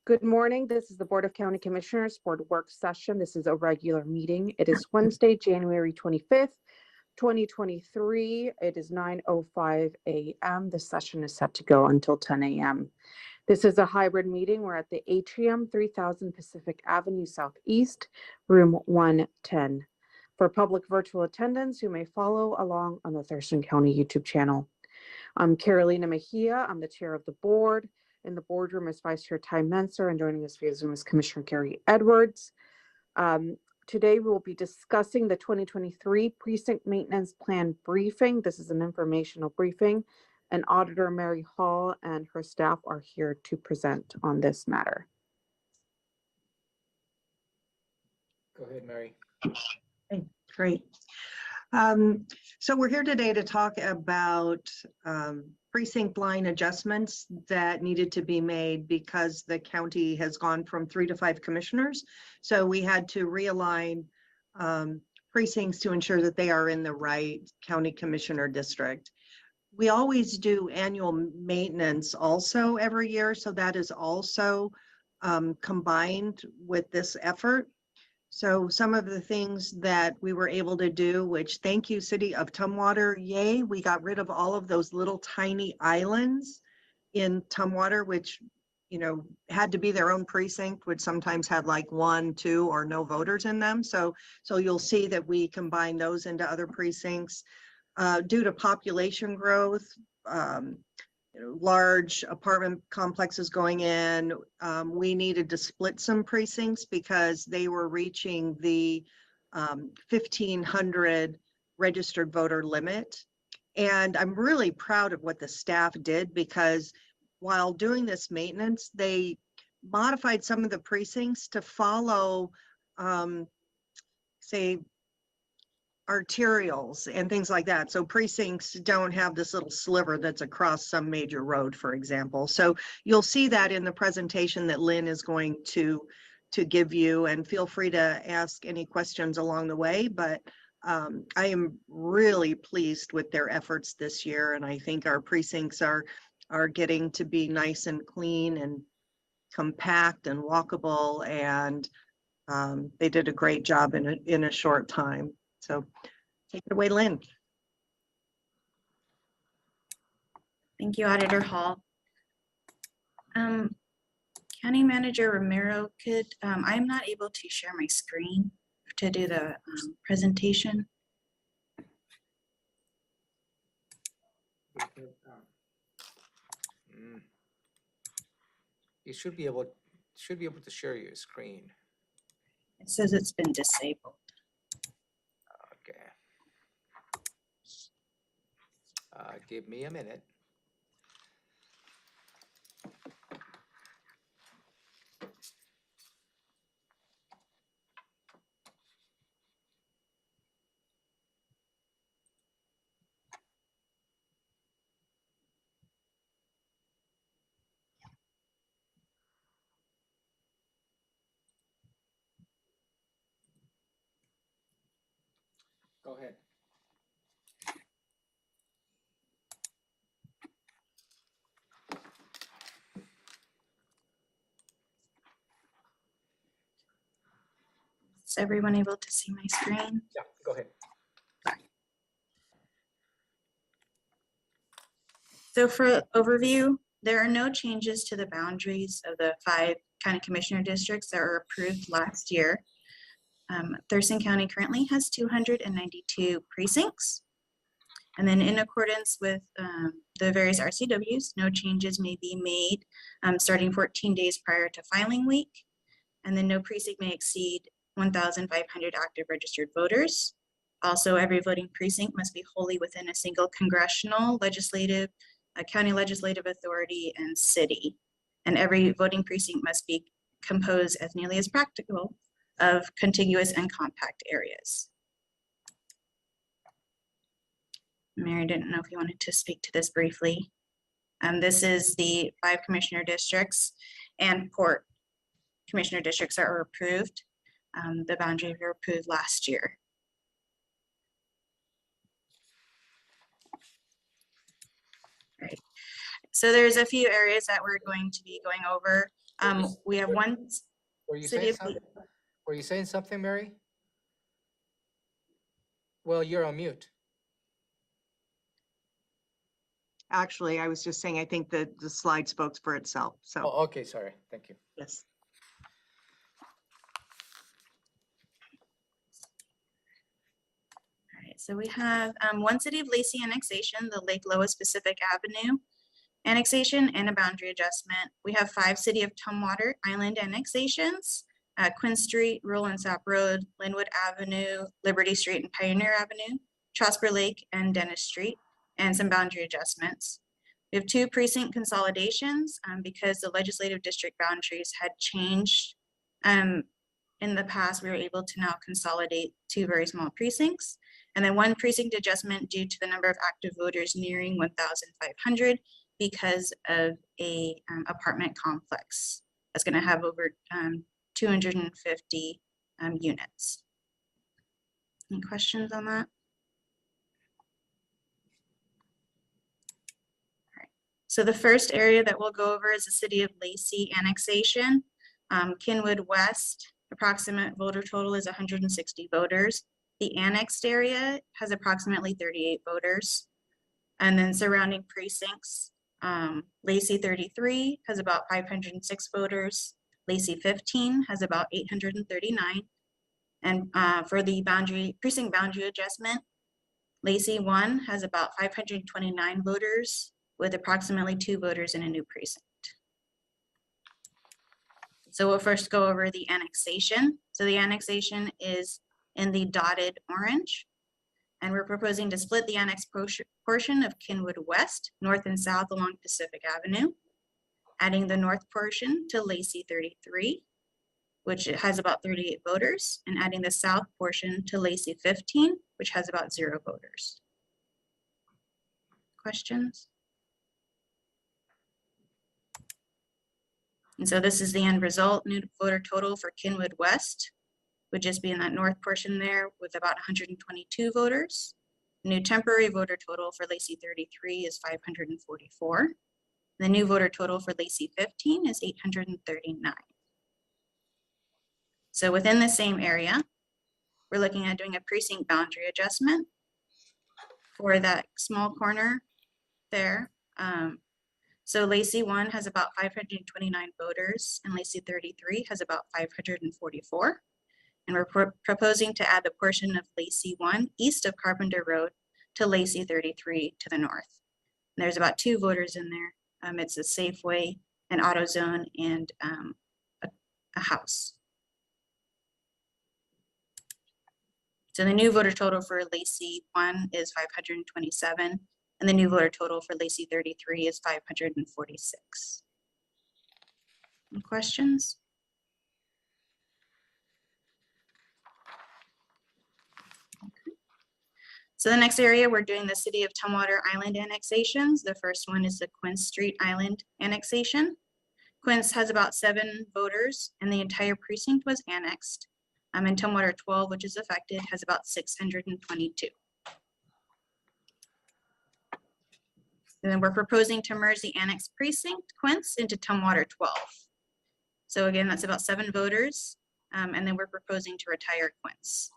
Good morning. This is the Board of County Commissioners Board Work Session. This is a regular meeting. It is Wednesday, January 25th, 2023. It is 9:05 a.m. The session is set to go until 10 a.m. This is a hybrid meeting. We're at the Atrium, 3000 Pacific Avenue Southeast, room 110. For public virtual attendance, you may follow along on the Thurston County YouTube channel. I'm Carolina Mejia. I'm the chair of the board. In the boardroom is Vice Chair Ty Menser, and joining us via Zoom is Commissioner Gary Edwards. Today we will be discussing the 2023 Precinct Maintenance Plan briefing. This is an informational briefing, and Auditor Mary Hall and her staff are here to present on this matter. Go ahead, Mary. Okay, great. So we're here today to talk about precinct line adjustments that needed to be made because the county has gone from 3 to 5 commissioners. So we had to realign precincts to ensure that they are in the right county commissioner district. We always do annual maintenance also every year, so that is also combined with this effort. So some of the things that we were able to do, which thank you, City of Tumwater, yay, we got rid of all of those little tiny islands in Tumwater, which, you know, had to be their own precinct, which sometimes had like 1, 2, or no voters in them. So you'll see that we combine those into other precincts. Due to population growth, large apartment complexes going in, we needed to split some precincts because they were reaching the 1,500 registered voter limit. And I'm really proud of what the staff did, because while doing this maintenance, they modified some of the precincts to follow, say, arterials and things like that. So precincts don't have this little sliver that's across some major road, for example. So you'll see that in the presentation that Lynn is going to give you, and feel free to ask any questions along the way. But I am really pleased with their efforts this year, and I think our precincts are getting to be nice and clean and compact and walkable, and they did a great job in a short time. So take it away, Lynn. Thank you, Auditor Hall. County Manager Romero, I'm not able to share my screen to do the presentation. You should be able to share your screen. It says it's been disabled. Okay. Give me a minute. Go ahead. Is everyone able to see my screen? Yeah, go ahead. So for overview, there are no changes to the boundaries of the 5 county commissioner districts that were approved last year. Thurston County currently has 292 precincts. And then in accordance with the various RCWs, no changes may be made starting 14 days prior to filing week. And then no precinct may exceed 1,500 active registered voters. Also, every voting precinct must be wholly within a single congressional, legislative, county legislative authority, and city. And every voting precinct must be composed as nearly as practical of contiguous and compact areas. Mary, didn't know if you wanted to speak to this briefly. This is the 5 commissioner districts and port commissioner districts that were approved. The boundaries were approved last year. Right. So there's a few areas that we're going to be going over. We have one Were you city saying of, something? Were you saying something, Mary? Well, you're on mute. Actually, I was just saying, I think that the slide spoke for itself. So, Oh, okay, sorry. Thank you. yes. all right, so we have one city of Lacey annexation, the Lake Lois Pacific Avenue annexation and a boundary adjustment. We have 5 city of Tumwater Island annexations, Quinn Street, Rural and Sap Road, Linwood Avenue, Liberty Street and Pioneer Avenue, Trosper Lake and Dennis Street, and some boundary adjustments. We have 2 precinct consolidations because the legislative district boundaries had changed. In the past, we were able to now consolidate 2 very small precincts, and then 1 precinct adjustment due to the number of active voters nearing 1,500 because of a apartment complex that's going to have over 250 units. Any questions on that? All right. So the first area that we'll go over is the city of Lacey annexation. Kenwood West, approximate voter total is 160 voters. The annexed area has approximately 38 voters. And then surrounding precincts, Lacey 33 has about 506 voters. Lacey 15 has about 839. And for the precinct boundary adjustment, Lacey 1 has about 529 voters with approximately 2 voters in a new precinct. So we'll first go over the annexation. So the annexation is in the dotted orange. And we're proposing to split the annexed portion of Kenwood West, north and south along Pacific Avenue, adding the north portion to Lacey 33, which has about 38 voters, and adding the south portion to Lacey 15, which has about 0 voters. Questions? And so this is the end result. New voter total for Kenwood West would just be in that north portion there with about 122 voters. New temporary voter total for Lacey 33 is 544. The new voter total for Lacey 15 is 839. So within the same area, we're looking at doing a precinct boundary adjustment for that small corner there. So Lacey 1 has about 529 voters and Lacey 33 has about 544. And we're proposing to add the portion of Lacey 1 east of Carpenter Road to Lacey 33 to the north. And there's about 2 voters in there. It's a Safeway, an AutoZone, and a house. So the new voter total for Lacey 1 is 527, and the new voter total for Lacey 33 is 546. Any questions? So the next area, we're doing the city of Tumwater Island annexations. The first one is the Quince Street Island annexation. Quince has about 7 voters and the entire precinct was annexed. And Tumwater 12, which is affected, has about 622. And then we're proposing to merge the annexed precinct, Quince, into Tumwater 12. So again, that's about 7 voters. And then we're proposing to retire Quince.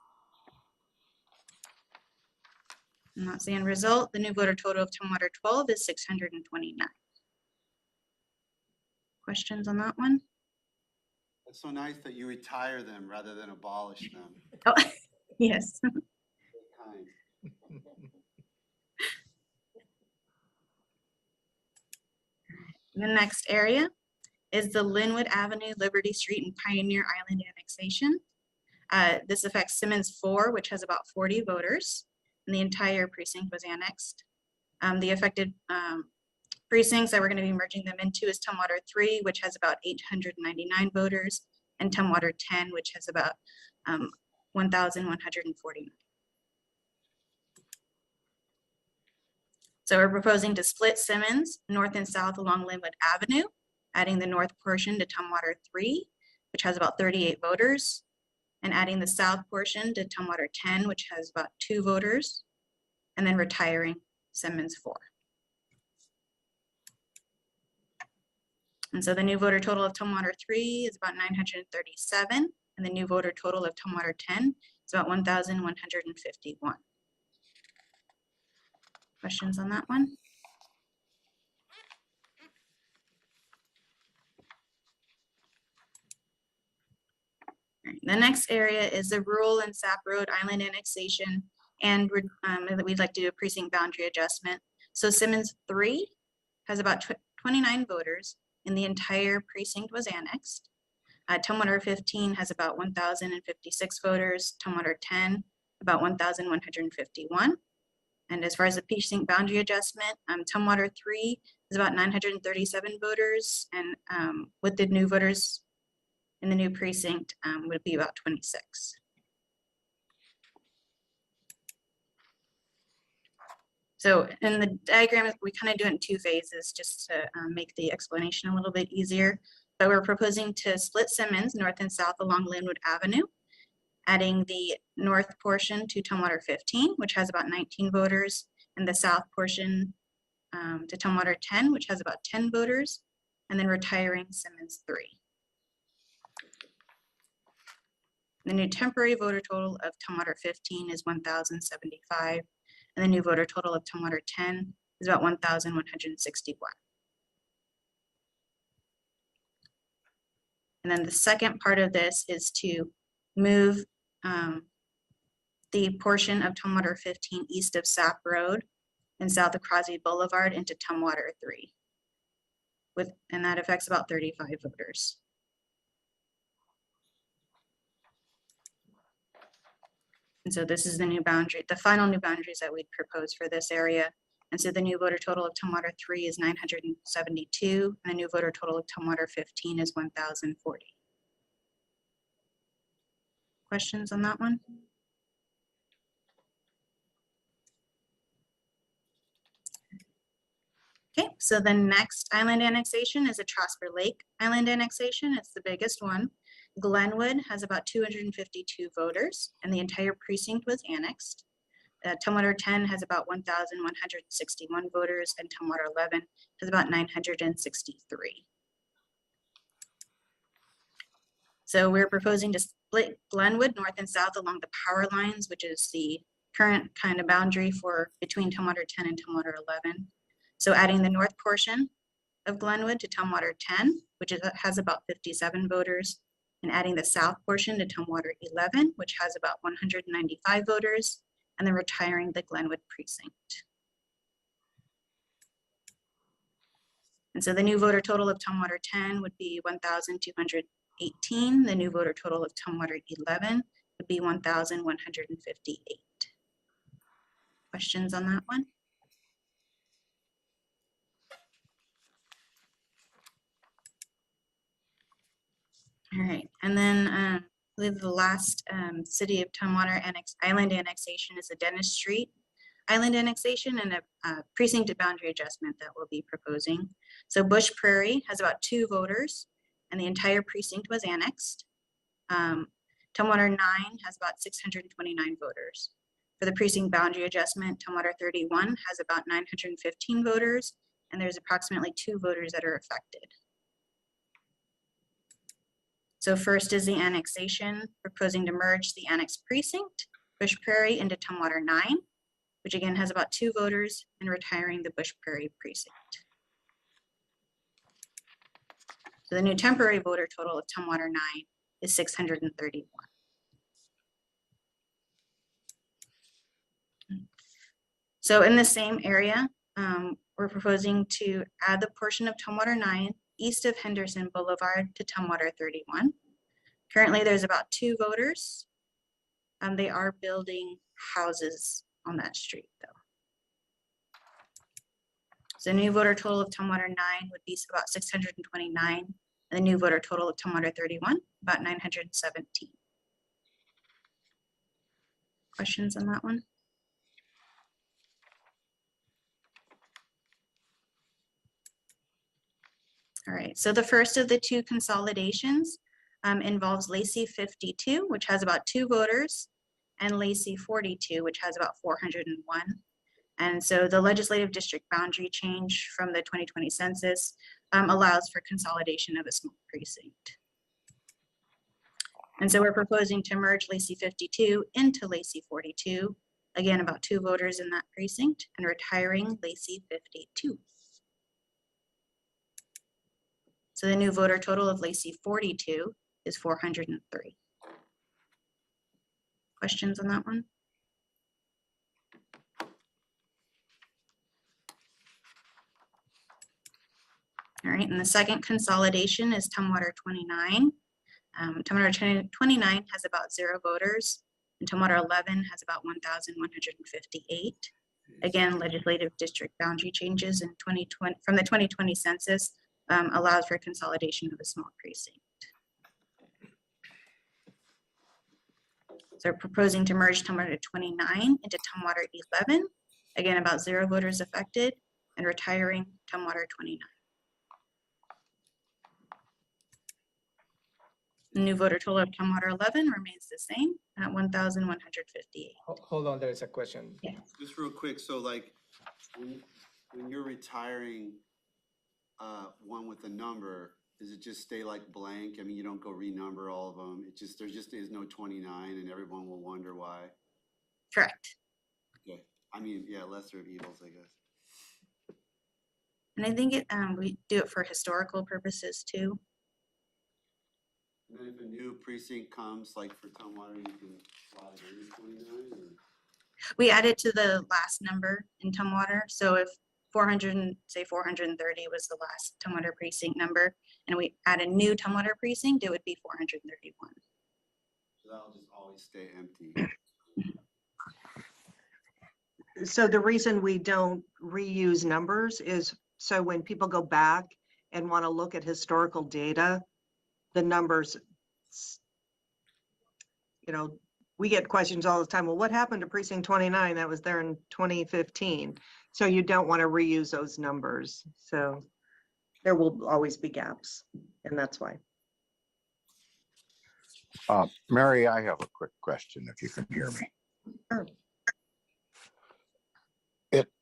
And that's the end result. The new voter total of Tumwater 12 is 629. Questions on that one? It's so nice that you retire them rather than abolish them. Oh, yes. Kind. The next area is the Linwood Avenue, Liberty Street, and Pioneer Island annexation. This affects Simmons 4, which has about 40 voters, and the entire precinct was annexed. The affected precincts that we're going to be merging them into is Tumwater 3, which has about 899 voters, and Tumwater 10, which has about 1,149. So we're proposing to split Simmons north and south along Linwood Avenue, adding the north portion to Tumwater 3, which has about 38 voters, and adding the south portion to Tumwater 10, which has about 2 voters, and then retiring Simmons 4. And so the new voter total of Tumwater 3 is about 937, and the new voter total of Tumwater 10 is about 1,151. Questions on that one? All right, the next area is the rural and Sap Road Island annexation, and we'd like to do a precinct boundary adjustment. So Simmons 3 has about 29 voters, and the entire precinct was annexed. Tumwater 15 has about 1,056 voters, Tumwater 10 about 1,151. And as far as the precinct boundary adjustment, Tumwater 3 is about 937 voters, and with the new voters in the new precinct would be about 26. So in the diagram, we kind of do it in 2 phases just to make the explanation a little bit easier. But we're proposing to split Simmons north and south along Linwood Avenue, adding the north portion to Tumwater 15, which has about 19 voters, and the south portion to Tumwater 10, which has about 10 voters, and then retiring Simmons 3. The new temporary voter total of Tumwater 15 is 1,075, and the new voter total of Tumwater 10 is about 1,161. And then the second part of this is to move the portion of Tumwater 15 east of Sap Road and south of Crosby Boulevard into Tumwater 3. And that affects about 35 voters. And so this is the new boundary, the final new boundaries that we'd propose for this area. And so the new voter total of Tumwater 3 is 972, and the new voter total of Tumwater 15 is 1,040. Questions on that one? Okay, so the next island annexation is a Trosper Lake Island annexation. It's the biggest one. Glenwood has about 252 voters, and the entire precinct was annexed. Tumwater 10 has about 1,161 voters, and Tumwater 11 has about 963. So we're proposing to split Glenwood north and south along the power lines, which is the current kind of boundary for between Tumwater 10 and Tumwater 11. So adding the north portion of Glenwood to Tumwater 10, which has about 57 voters, and adding the south portion to Tumwater 11, which has about 195 voters, and then retiring the Glenwood precinct. And so the new voter total of Tumwater 10 would be 1,218. The new voter total of Tumwater 11 would be 1,158. Questions on that one? All right, and then I believe the last city of Tumwater island annexation is the Dennis Street Island annexation and a precinct boundary adjustment that we'll be proposing. So Bush Prairie has about 2 voters, and the entire precinct was annexed. Tumwater 9 has about 629 voters. For the precinct boundary adjustment, Tumwater 31 has about 915 voters, and there's approximately 2 voters that are affected. So first is the annexation, proposing to merge the annexed precinct, Bush Prairie, into Tumwater 9, which again has about 2 voters, and retiring the Bush Prairie precinct. So the new temporary voter total of Tumwater 9 is 631. So in the same area, we're proposing to add the portion of Tumwater 9 east of Henderson Boulevard to Tumwater 31. Currently, there's about 2 voters. They are building houses on that street, though. So the new voter total of Tumwater 9 would be about 629, and the new voter total of Tumwater 31, about 917. Questions on that one? All right, so the first of the 2 consolidations involves Lacey 52, which has about 2 voters, and Lacey 42, which has about 401. And so the legislative district boundary change from the 2020 census allows for consolidation of a small precinct. And so we're proposing to merge Lacey 52 into Lacey 42. Again, about 2 voters in that precinct, and retiring Lacey 52. So the new voter total of Lacey 42 is 403. Questions on that one? All right, and the second consolidation is Tumwater 29. Tumwater 29 has about 0 voters, and Tumwater 11 has about 1,158. Again, legislative district boundary changes in 2020 from the 2020 census allows for consolidation of a small precinct. So we're proposing to merge Tumwater 29 into Tumwater 11. Again, about 0 voters affected, and retiring Tumwater 29. The new voter total of Tumwater 11 remains the same at 1,158. Hold on, there's a question. Yeah. Just real quick, so like, when you're retiring one with a number, does it just stay like blank? I mean, you don't go renumber all of them. It just, there just is no 29 and everyone will wonder why. Correct. Okay. I mean, yeah, lesser of evils, I guess. And I think we do it for historical purposes too. And then if a new precinct comes, like for Tumwater, you can slide it in 29 or? We add it to the last number in Tumwater. So if 430 was the last Tumwater precinct number, and we add a new Tumwater precinct, it would be 431. So that'll just always stay empty. So the reason we don't reuse numbers is so when people go back and want to look at historical data, the numbers, you know, we get questions all the time. Well, what happened to precinct 29 that was there in 2015? So you don't want to reuse those numbers. So there will always be gaps, and that's why. Mary, I have a quick question if you can hear me. Sure.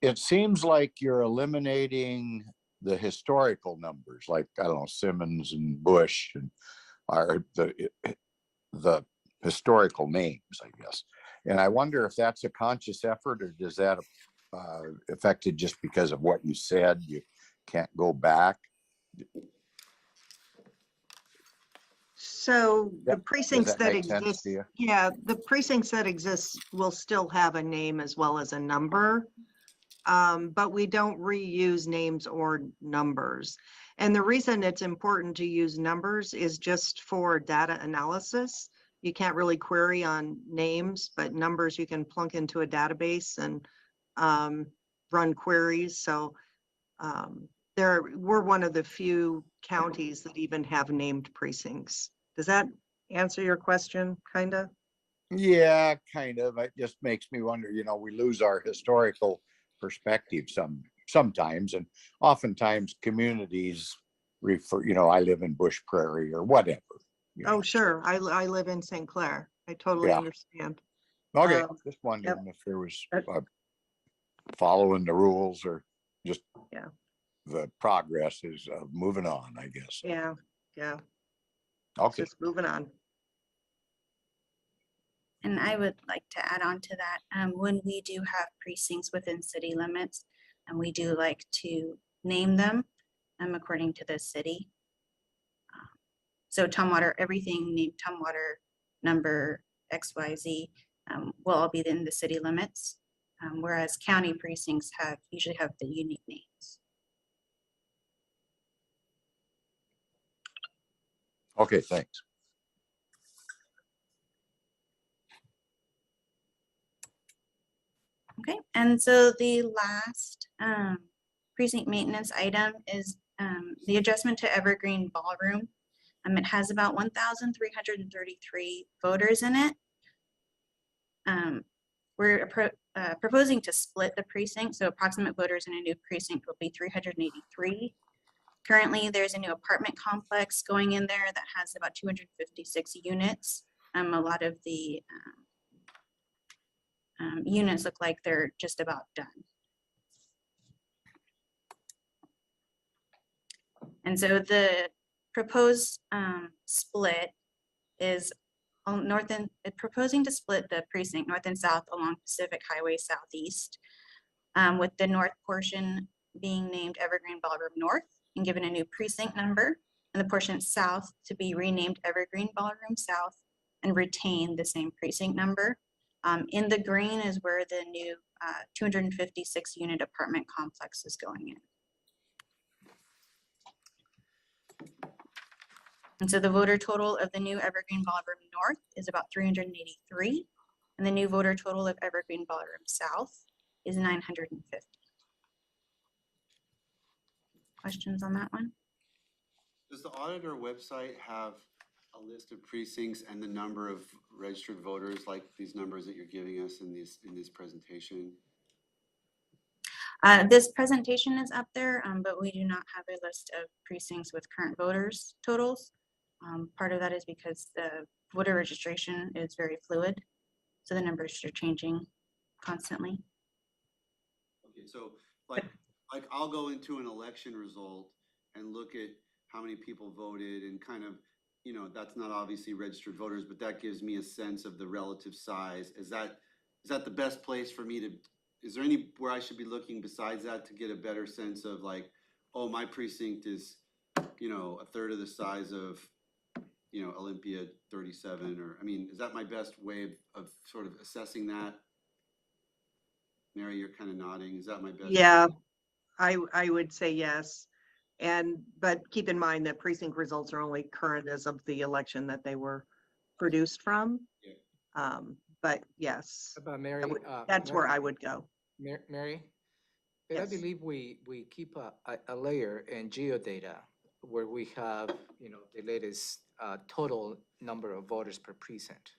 It seems like you're eliminating the historical numbers, like, I don't know, Simmons and Bush and are the historical names, I guess. And I wonder if that's a conscious effort, or does that affected just because of what you said? You can't go back. So the Does precincts that make sense exist, to you? yeah, the precincts that exist will still have a name as well as a number. But we don't reuse names or numbers. And the reason it's important to use numbers is just for data analysis. You can't really query on names, but numbers you can plunk into a database and run queries. So we're one of the few counties that even have named precincts. Does that answer your question, kind of? Yeah, kind of. It just makes me wonder, you know, we lose our historical perspective sometimes, and oftentimes communities refer, you know, I live in Bush Prairie or whatever. You know. Oh, sure. I live in St. Clair. I totally Yeah. understand. Okay, just wondering if there was following the rules or just Yeah. the progress is moving on, I guess. Yeah, yeah. Okay. Just moving on. And I would like to add on to that, when we do have precincts within city limits, and we do like to name them according to the city. So Tumwater, everything named Tumwater number XYZ will all be in the city limits, whereas county precincts usually have the unique names. Okay, thanks. Okay, and so the last precinct maintenance item is the adjustment to Evergreen Ballroom. It has about 1,333 voters in it. We're proposing to split the precinct, so approximate voters in a new precinct will be 383. Currently, there's a new apartment complex going in there that has about 256 units. A lot of the units look like they're just about done. And so the proposed split is on proposing to split the precinct north and south along Pacific Highway Southeast, with the north portion being named Evergreen Ballroom North and given a new precinct number, and the portion south to be renamed Evergreen Ballroom South and retain the same precinct number. In the green is where the new 256 unit apartment complex is going in. And so the voter total of the new Evergreen Ballroom North is about 383, and the new voter total of Evergreen Ballroom South is 950. Questions on that one? Does the auditor website have a list of precincts and the number of registered voters, like these numbers that you're giving us in this presentation? This presentation is up there, but we do not have a list of precincts with current voters totals. Part of that is because the voter registration is very fluid, so the numbers are changing constantly. Okay, so like I'll go into an election result and look at how many people voted and kind of, you know, that's not obviously registered voters, but that gives me a sense of the relative size. Is that the best place for me to, is there anywhere I should be looking besides that to get a better sense of like, oh, my precinct is, you know, a third of the size of, you know, Olympia 37, or, I mean, is that my best way of sort of assessing that? Mary, you're kind of nodding. Is that my best? Yeah, I would say yes. But keep in mind that precinct results are only current as of the election that they were produced from. Yeah. But yes, But Mary, that's where I would go. Mary, but I Yes. believe we keep a layer in geodata where we have, you know, the latest total number of voters per precinct.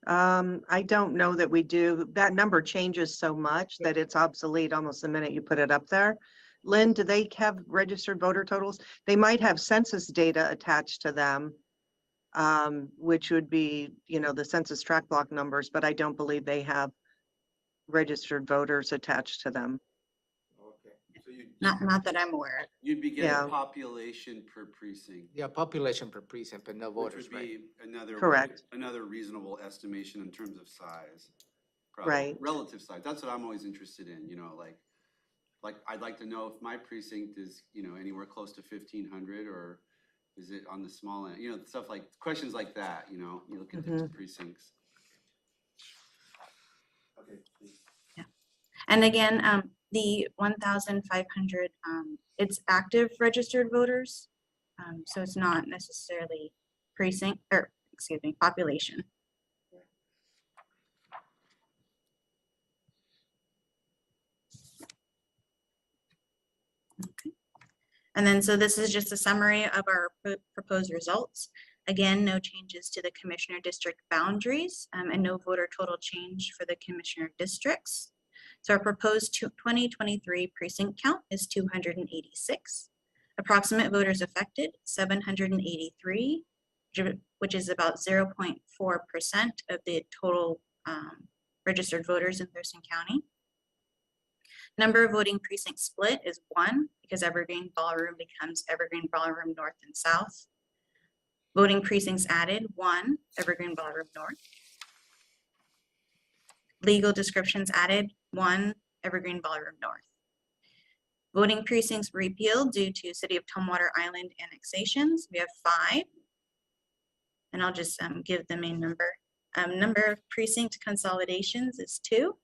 I don't know that we do. That number changes so much that it's obsolete almost the minute you put it up there. Lynn, do they have registered voter totals? They might have census data attached to them, which would be, you know, the census tract block numbers, but I don't believe they have registered voters attached to them. Okay. So Not that I'm aware of. you'd be getting Yeah. population per precinct. Yeah, population per precinct, but no Which voters, would right? be another. Correct. Another reasonable estimation in terms of size. Probably. Right. Relative size. That's what I'm always interested in, you know, like I'd like to know if my precinct is, you know, anywhere close to 1,500, or is it on the small end, you know, stuff like, questions like that, you know, you look at different precincts. Okay. Thanks. And again, the 1,500, it's active registered voters. So it's not necessarily precinct, or excuse me, population. Okay. And then, so this is just a summary of our proposed results. Again, no changes to the commissioner district boundaries, and no voter total change for the commissioner districts. So our proposed 2023 precinct count is 286. Approximate voters affected, 783, which is about 0.4% of the total registered voters in Thurston County. Number of voting precincts split is 1, because Evergreen Ballroom becomes Evergreen Ballroom North and South. Voting precincts added, 1, Evergreen Ballroom North. Legal descriptions added, 1, Evergreen Ballroom North. Voting precincts repealed due to City of Tumwater Island annexations. We have 5. And I'll just give the main number. Number of precinct consolidations is 2.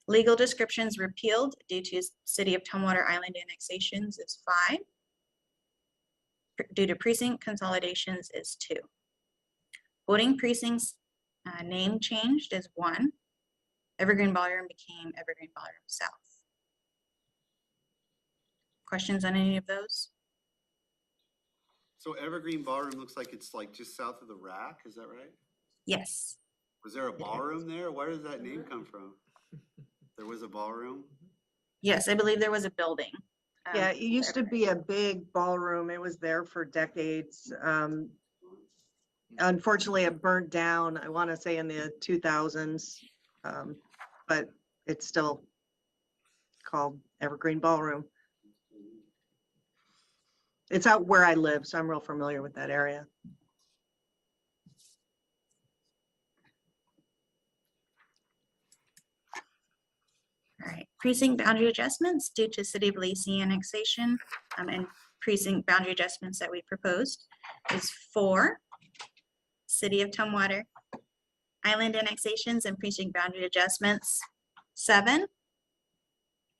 Legal descriptions repealed due to City of Tumwater Island annexations is 5. Due to precinct consolidations is 2. Voting precincts name changed is 1. Evergreen Ballroom became Evergreen Ballroom South. Questions on any of those? So Evergreen Ballroom looks like it's like just south of the rack, is that right? Yes. Was there a ballroom there? Where does that name come from? There was a ballroom? Yes, I believe there was a building. Yeah, it used to be a big ballroom. It was there for decades. Unfortunately, it burnt down, I want to say in the 2000s, but it's still called Evergreen Ballroom. It's out where I live, so I'm real familiar with that area. All right, precinct boundary adjustments due to City of Lacey annexation and precinct boundary adjustments that we proposed is 4, City of Tumwater, island annexations and precinct boundary adjustments, 7.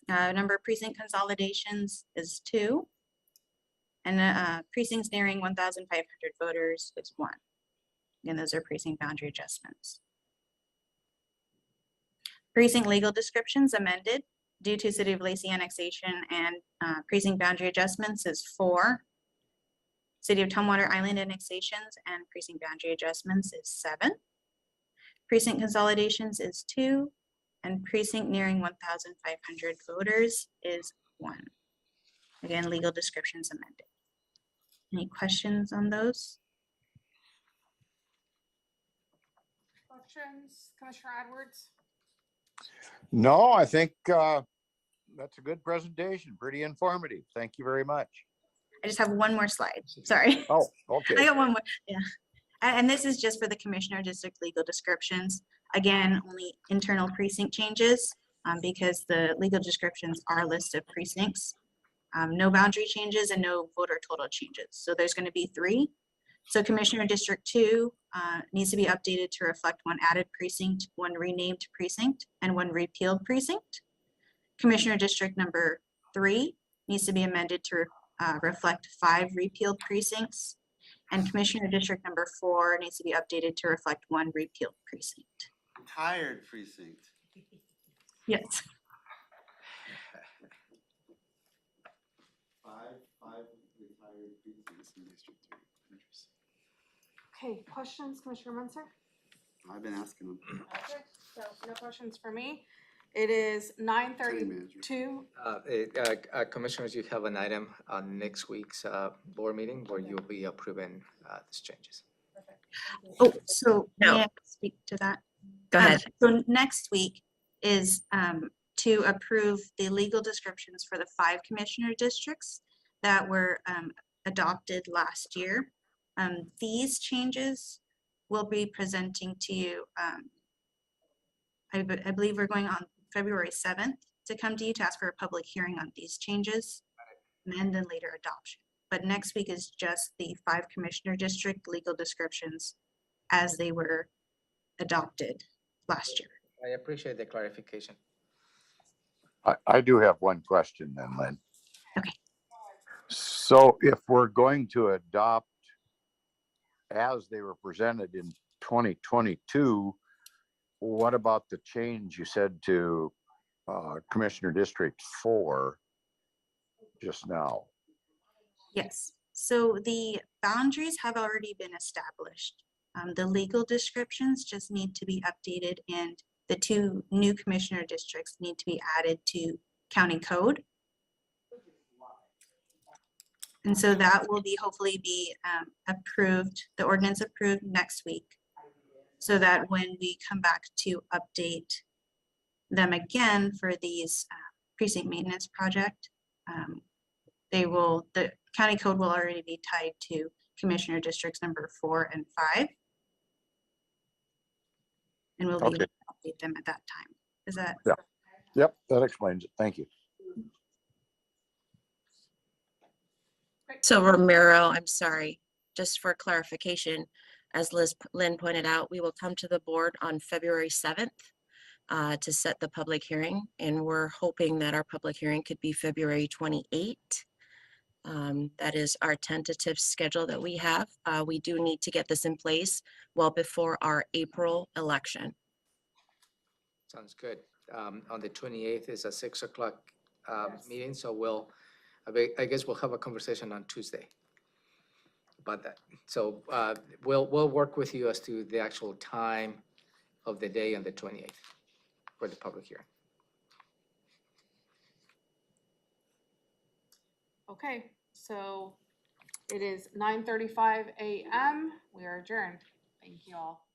Number of precinct consolidations is 2. And precincts nearing 1,500 voters is 1. And those are precinct boundary adjustments. Precinct legal descriptions amended due to City of Lacey annexation and precinct boundary adjustments is 4. City of Tumwater Island annexations and precinct boundary adjustments is 7. Precinct consolidations is 2. And precinct nearing 1,500 voters is 1. Again, legal descriptions amended. Any questions on those? Questions, Commissioner Edwards? No, I think that's a good presentation. Pretty informative. Thank you very much. I just have one more slide. Sorry. Oh, I okay. got one more. Yeah. And this is just for the Commissioner District legal descriptions. Again, only internal precinct changes because the legal descriptions are a list of precincts. No boundary changes and no voter total changes. So there's going to be 3. So Commissioner District 2 needs to be updated to reflect 1 added precinct, 1 renamed precinct, and 1 repealed precinct. Commissioner District number 3 needs to be amended to reflect 5 repealed precincts. And Commissioner District number 4 needs to be updated to reflect 1 repealed precinct. Retired precinct. Yes. Five retired precincts in District 3. Interesting. Okay, questions, Commissioner Munzer? I've been asking them. Okay, so no questions for me. It is County manager. 9:32. Commissioners, you have an item on next week's board meeting where you'll be approving these changes. Oh, so No. may I speak to that? Go ahead. So next week is to approve the legal descriptions for the 5 commissioner districts that were adopted last year. These changes we'll be presenting to you. I believe we're going on February 7th to come to you to ask for a public hearing on these changes and then later adoption. But next week is just the 5 commissioner district legal descriptions as they were adopted last year. I appreciate the clarification. I do have one question then, Lynn. Okay. So if we're going to adopt as they were presented in 2022, what about the change you said to Commissioner District 4 just now? Yes, so the boundaries have already been established. The legal descriptions just need to be updated and the 2 new commissioner districts need to be added to county code. And so that will be hopefully be approved, the ordinance approved next week. So that when we come back to update them again for these precinct maintenance project, the county code will already be tied to commissioner districts number 4 and 5. And we'll be able to update them at that time. Is that? Yeah. Yep, that explains it. Thank you. So Romero, I'm sorry, just for clarification, as Lynn pointed out, we will come to the board on February 7th to set the public hearing, and we're hoping that our public hearing could be February 28th. That is our tentative schedule that we have. We do need to get this in place well before our April election. Sounds good. On the 28th is a 6 o'clock meeting, so I guess we'll have a conversation on Tuesday about that. So we'll work with you as to the actual time of the day on the 28th for the public hearing. Okay, so it is 9:35 a.m. We are adjourned. Thank you all.